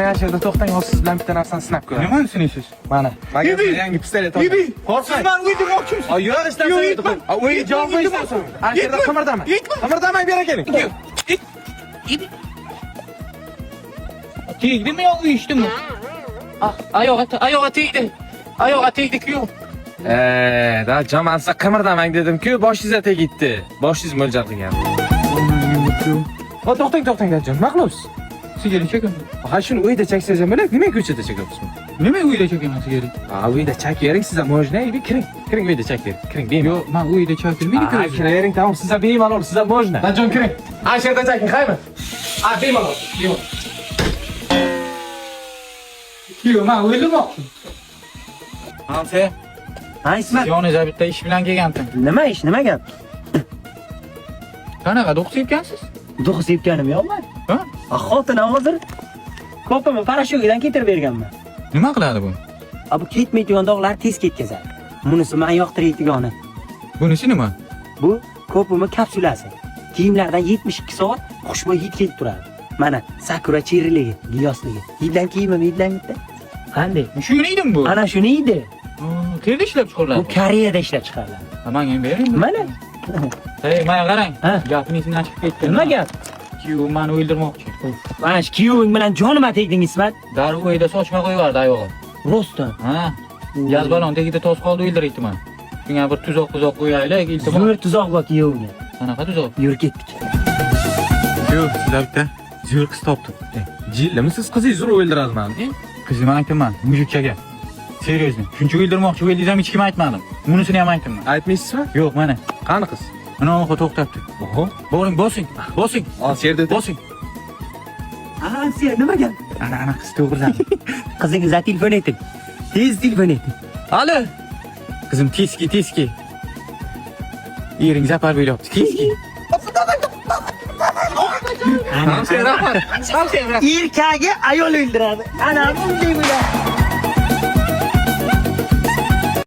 Yaşarda to'xtang, hozir siz bilan bitta narsani sinab ko'raman. Nimani sinaysiz? Mana, magazin yangi pistolet oldim. Siz meni o'ldirmoqchimisiz? Ay, yo'q, hech narsa yo'q. O'yinga javob bermaysan. Akhirda qimirdaman. Qimirdaman, bera keling. Tegdimi yo uyishdimi? Oyog'i tegdi. Oyog'i tegdi-ku. Da jamansa qimirdaman dedim-ku, boshingizga tegibdi. Boshingiz mo'ljal qilgan. To'xtang, dajon. Nima qilyapsiz? Sigara chekaman. Ha, shuni uyda cheksangiz ham bo'ladi. Nimaga ko'chada chekyapsiz? Nima uyda chekaman sigara? Ha, uyda chekavering, siz ham mojna, kiring uyda chekavering. Kiring, bemalol. Yo'q, men uyda chektirmaydi-ku. Ha, kiravering, tamam, siz ham bemalol, siz ham mojna. Dajon, kiring. Ha, shu yerda cheking, qaymi? Ha, bemalol. Yo'q, men o'ldirmoqchiman. Hamsa, Ha, Ismat. yoningizga bitta ish bilan kelgandim. Nima ish, nima gap? Qanaqa do'q sepgansiz? Duxi sepganim yo'qmi? Ha? Xotinim hozir ko'pimni parashyutidan ketirib berganman. Nima qiladi bu? Bu ketmaydigan dog'lar tez ketkazadi. Bunisi men yoqtiraydigani. Bunisi nima? Bu ko'pimni kapsulasi. Kiyimlardan 72 soat xushbo'y hid kelib turadi. Mana sakura cheriligi, giyosligi. Hiddan kiyimim hiddan bitta. Qanday? Shuni yedim bu. Ana shuni edi. Qayerda ishlab Bu chiqariladi? Koreyada ishlab chiqariladi. Menga ham bering. Mana. Hey, menga qarang. Ha. Gapning izidan chiqib ketdi. Nima gap? Kuyovim meni o'ldirmoqchi. Mana shu kuyoving bilan jonima tegding Ismat. Darrov uyda sochma qo'yardi ayog'i. Rostdan. Ha. Gaz ballon tagida toz qoldi o'ldiraydi meni. Shunga bir tuzoq qo'yaylik, iltimos. Zo'r tuzoq bor kuyovingga. Qanaqa tuzoq? Yur ketdik. Yo'q, sizlar bitta zo'r qiz topdim. Jillimisiz, qizingizni o'ldiradimi? Qizim aytdim, mujikkaga. Seryozni. Shuncha o'ldirmoqchi o'ldingiz ham hech kim aytmadim. Bunisini ham aytdim. Aytmaysizmi? Yo'q, mana. Qani qiz? Mana oxo to'xtabdi. Oho. Boring, bosing. Yerda Bosing. Sen nima gap? Ana qiz to'g'ridan. Qizingizga telefon eting. Tez telefon eting. Alo. Qizim tezki. Ering zapar bo'lyapti. Tezki. Erkagi ayol o'ldiradi. Ana bunday bo'ladi.